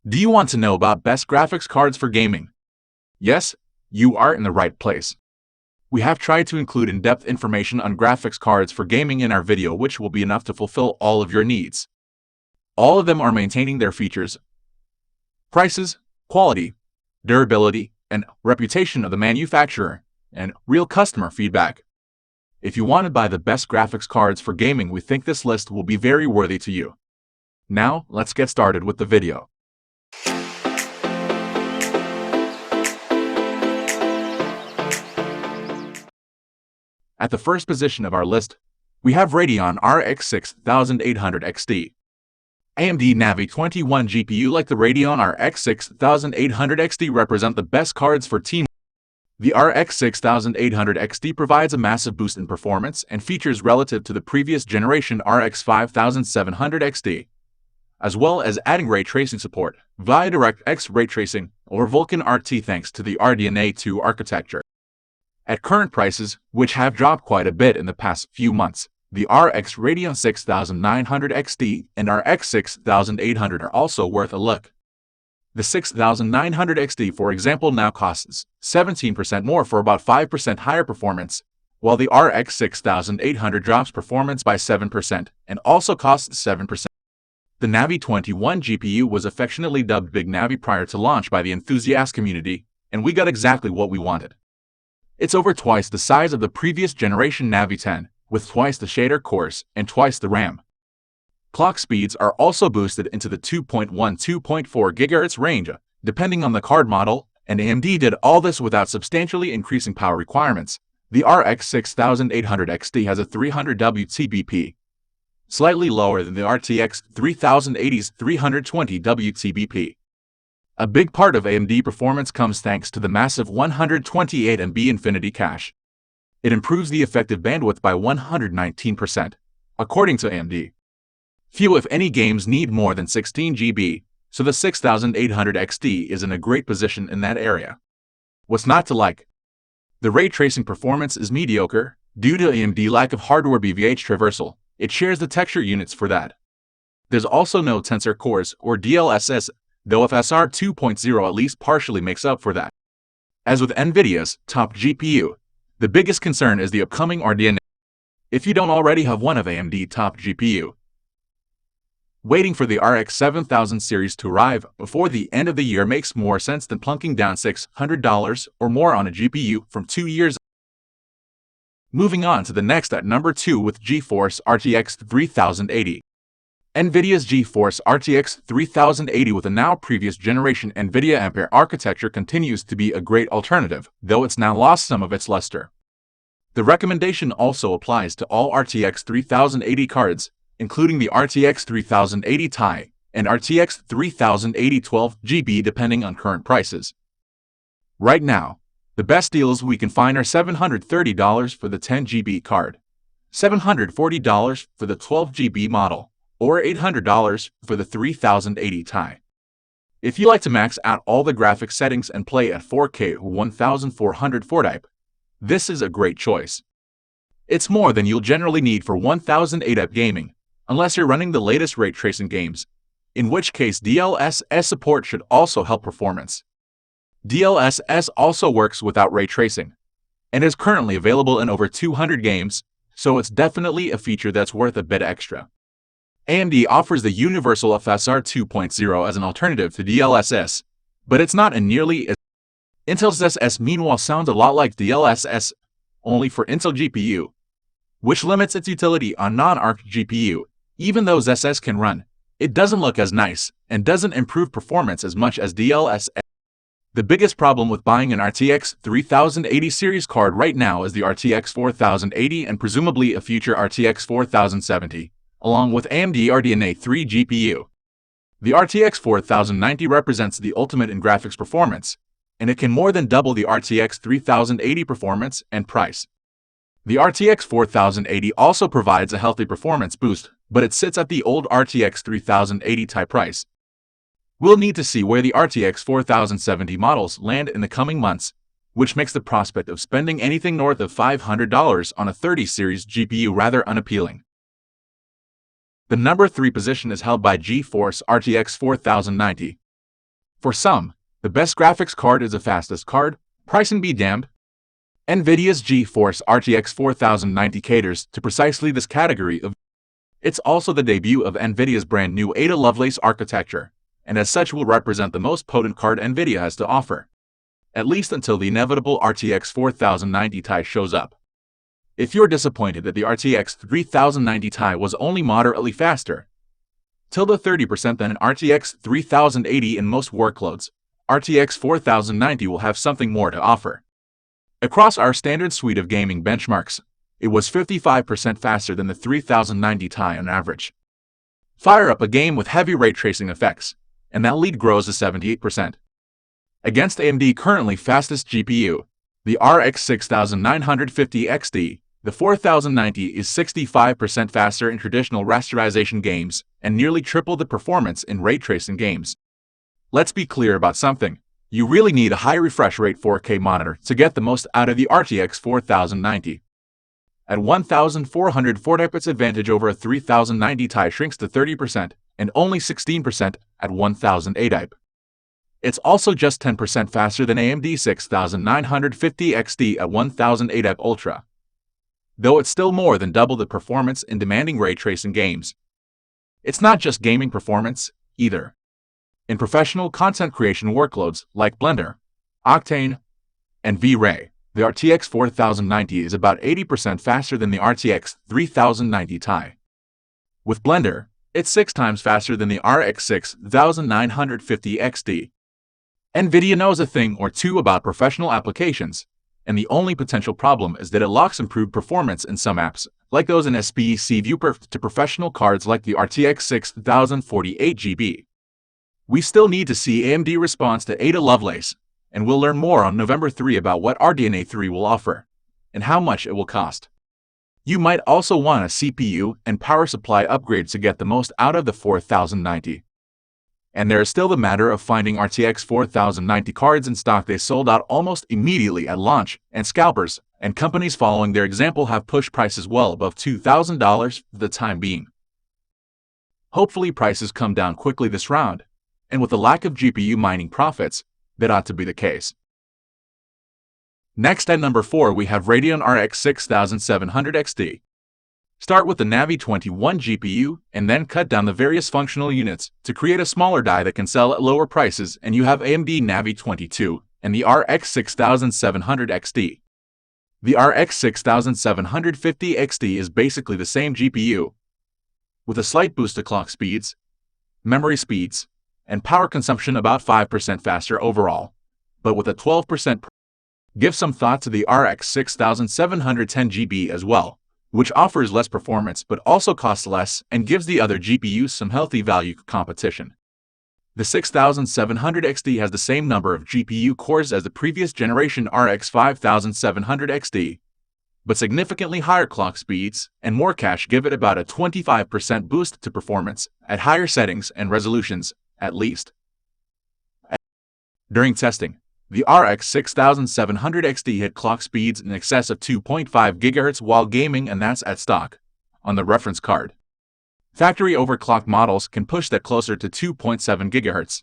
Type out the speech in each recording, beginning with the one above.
Do you want to know about best graphics cards for gaming? Yes, you are in the right place. We have tried to include in-depth information on graphics cards for gaming in our video, which will be enough to fulfill all of your needs. All of them are maintaining their features, prices, quality, durability, and reputation of the manufacturer, and real customer feedback. If you want to buy the best graphics cards for gaming, we think this list will be very worthy to you. Now, let's get started with the video. At the first position of our list, we have Radeon RX 6800 XT. AMD Navi 21 GPU like the Radeon RX 6800 XT represent the best cards for team. The RX 6800 XT provides a massive boost in performance and features relative to the previous generation RX 5700 XT, as well as adding ray tracing support via DirectX ray tracing or Vulkan RT thanks to the RDNA 2 architecture. At current prices, which have dropped quite a bit in the past few months, the RX Radeon 6900 XT and RX 6800 are also worth a look. The 6900 XT, for example, now costs 17% more for about 5% higher performance, while the RX 6800 drops performance by 7% and also costs 7%. The Navi 21 GPU was affectionately dubbed Big Navi prior to launch by the enthusiast community, and we got exactly what we wanted. It's over twice the size of the previous generation Navi 10, with twice the shader cores and twice the RAM. Clock speeds are also boosted into the 2.1–2.4 GHz range, depending on the card model, and AMD did all this without substantially increasing power requirements. The RX 6800 XT has a 300 WTBP, slightly lower than the RTX 3080's 320 WTBP. A big part of AMD performance comes thanks to the massive 128 MB Infinity cache. It improves the effective bandwidth by 119%, according to AMD. Few if any games need more than 16 GB, so the 6800 XT is in a great position in that area. What's not to like? The ray tracing performance is mediocre due to AMD lack of hardware BVH traversal. It shares the texture units for that. There's also no tensor cores or DLSS, though FSR 2.0 at least partially makes up for that. As with NVIDIA's top GPU, the biggest concern is the upcoming RDNA. If you don't already have one of AMD top GPU, waiting for the RX 7000 series to arrive before the end of the year makes more sense than plunking down $600 or more on a GPU from 2 years. Moving on to the next at number 2 with GeForce RTX 3080. NVIDIA's GeForce RTX 3080 with a now previous generation NVIDIA Ampere architecture continues to be a great alternative, though it's now lost some of its luster. The recommendation also applies to all RTX 3080 cards, including the RTX 3080 Ti and RTX 3080 12GB depending on current prices. Right now, the best deals we can find are $730 for the 10GB card, $740 for the 12GB model, or $800 for the 3080 Ti. If you like to max out all the graphics settings and play at 4K or 1440p, this is a great choice. It's more than you'll generally need for 1080p gaming, unless you're running the latest ray tracing games, in which case DLSS support should also help performance. DLSS also works without ray tracing, and is currently available in over 200 games, so it's definitely a feature that's worth a bit extra. AMD offers the universal FSR 2.0 as an alternative to DLSS, but it's not nearly as. Intel's SS meanwhile sounds a lot like DLSS, only for Intel GPU, which limits its utility on non-ARC GPU. Even though SS can run, it doesn't look as nice and doesn't improve performance as much as DLSS. The biggest problem with buying an RTX 3080 series card right now is the RTX 4080 and presumably a future RTX 4070. Along with AMD RDNA 3 GPU. The RTX 4090 represents the ultimate in graphics performance, and it can more than double the RTX 3080 performance and price. The RTX 4080 also provides a healthy performance boost, but it sits at the old RTX 3080 Ti price. We'll need to see where the RTX 4070 models land in the coming months, which makes the prospect of spending anything north of $500 on a 30 series GPU rather unappealing. The number 3 position is held by GeForce RTX 4090. For some, the best graphics card is the fastest card, pricing be damned. NVIDIA's GeForce RTX 4090 caters to precisely this category of. It's also the debut of NVIDIA's brand new Ada Lovelace architecture, and as such will represent the most potent card NVIDIA has to offer, at least until the inevitable RTX 4090 Ti shows up. If you're disappointed that the RTX 3090 Ti was only moderately faster, tilde 30% than an RTX 3080 in most workloads, RTX 4090 will have something more to offer. Across our standard suite of gaming benchmarks, it was 55% faster than the 3090 Ti on average. Fire up a game with heavy ray tracing effects, and that lead grows to 78%. Against AMD currently fastest GPU, the RX 6950 XT, the 4090 is 65% faster in traditional rasterization games and nearly triple the performance in ray tracing games. Let's be clear about something. You really need a high refresh rate 4K monitor to get the most out of the RTX 4090. At 1440 its advantage over a 3090 Ti shrinks to 30% and only 16% at 1008 IP. It's also just 10% faster than AMD 6950 XT at 1008 IP Ultra, though it's still more than double the performance in demanding ray tracing games. It's not just gaming performance, either. In professional content creation workloads like Blender, Octane, and V-Ray, the RTX 4090 is about 80% faster than the RTX 3090 Ti. With Blender, it's 6 times faster than the RX 6950 XT. NVIDIA knows a thing or two about professional applications, and the only potential problem is that it locks improved performance in some apps, like those in SPEC Viewperf, to professional cards like the RTX 6048 GB. We still need to see AMD response to Ada Lovelace, and we'll learn more on November 3 about what RDNA 3 will offer, and how much it will cost. You might also want a CPU and power supply upgrade to get the most out of the 4090. And there is still the matter of finding RTX 4090 cards in stock. They sold out almost immediately at launch, and scalpers and companies following their example have pushed prices well above $2,000 for the time being. Hopefully prices come down quickly this round, and with the lack of GPU mining profits, that ought to be the case. Next at number 4 we have Radeon RX 6700 XT. Start with the Navi 21 GPU and then cut down the various functional units to create a smaller die that can sell at lower prices, and you have AMD Navi 22 and the RX 6700 XT. The RX 6750 XT is basically the same GPU, with a slight boost to clock speeds, memory speeds, and power consumption about 5% faster overall, but with a 12%. Give some thought to the RX 6710 GB as well, which offers less performance but also costs less and gives the other GPUs some healthy value competition. The 6700 XT has the same number of GPU cores as the previous generation RX 5700 XT, but significantly higher clock speeds and more cache give it about a 25% boost to performance at higher settings and resolutions, at least. During testing, the RX 6700 XT hit clock speeds in excess of 2.5 GHz while gaming, and that's at stock on the reference card. Factory overclocked models can push that closer to 2.7 GHz,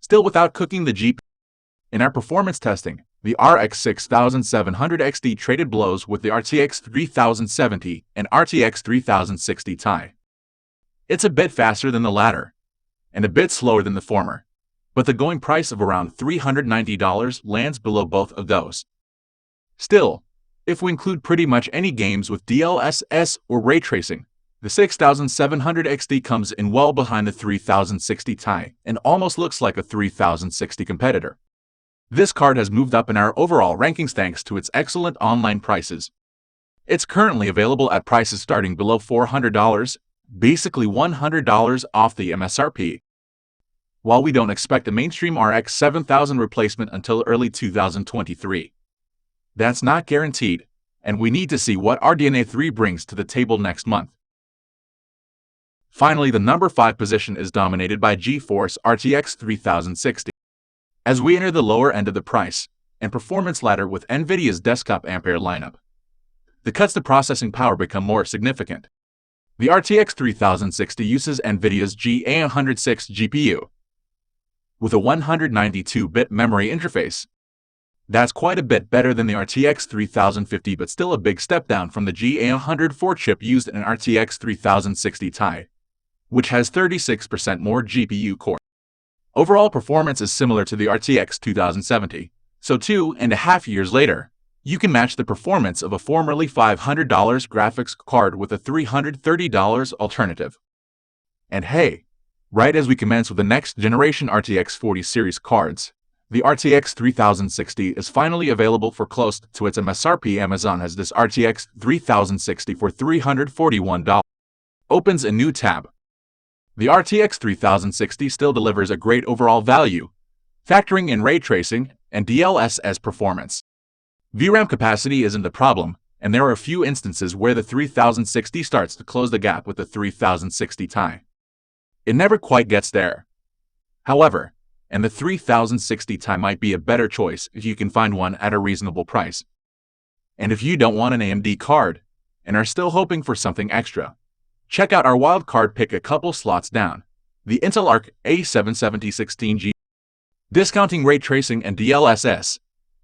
still without cooking the GPU. In our performance testing, the RX 6700 XT traded blows with the RTX 3070 and RTX 3060 Ti. It's a bit faster than the latter, and a bit slower than the former, but the going price of around $390 lands below both of those. Still, if we include pretty much any games with DLSS or ray tracing, the 6700 XT comes in well behind the 3060 Ti and almost looks like a 3060 competitor. This card has moved up in our overall rankings thanks to its excellent online prices. It's currently available at prices starting below $400, basically $100 off the MSRP. While we don't expect a mainstream RX 7000 replacement until early 2023. That's not guaranteed, and we need to see what RDNA 3 brings to the table next month. Finally, the number 5 position is dominated by GeForce RTX 3060. As we enter the lower end of the price and performance ladder with NVIDIA's desktop Ampere lineup, the cuts to processing power become more significant. The RTX 3060 uses NVIDIA's GA106 GPU, with a 192-bit memory interface. That's quite a bit better than the RTX 3050, but still a big step down from the GA104 chip used in RTX 3060 Ti, which has 36% more GPU core. Overall performance is similar to the RTX 2070, so 2.5 years later, you can match the performance of a formerly $500 graphics card with a $330 alternative. And hey, right as we commence with the next generation RTX 40 series cards, the RTX 3060 is finally available for close to its MSRP. Amazon has this RTX 3060 for $341. Opens a new tab. The RTX 3060 still delivers a great overall value, factoring in ray tracing and DLSS performance. VRAM capacity isn't the problem, and there are a few instances where the 3060 starts to close the gap with the 3060 Ti. It never quite gets there. However, and the 3060 Ti might be a better choice if you can find one at a reasonable price. And if you don't want an AMD card and are still hoping for something extra, check out our wildcard pick a couple slots down, the Intel Arc A77016G. Discounting ray tracing and DLSS,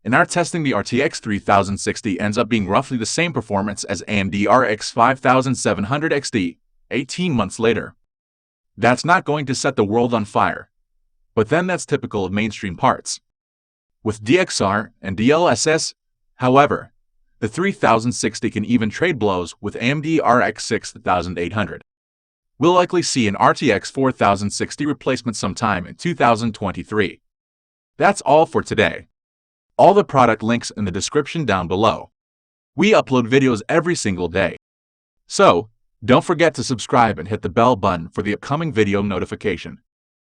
in our testing the RTX 3060 ends up being roughly the same performance as AMD RX 5700 XT, 18 months later. That's not going to set the world on fire, but then that's typical of mainstream parts. With DXR and DLSS, however, the 3060 can even trade blows with AMD RX 6800. We'll likely see an RTX 4060 replacement sometime in 2023. That's all for today. All the product links in the description down below. We upload videos every single day, so don't forget to subscribe and hit the bell button for the upcoming video notification.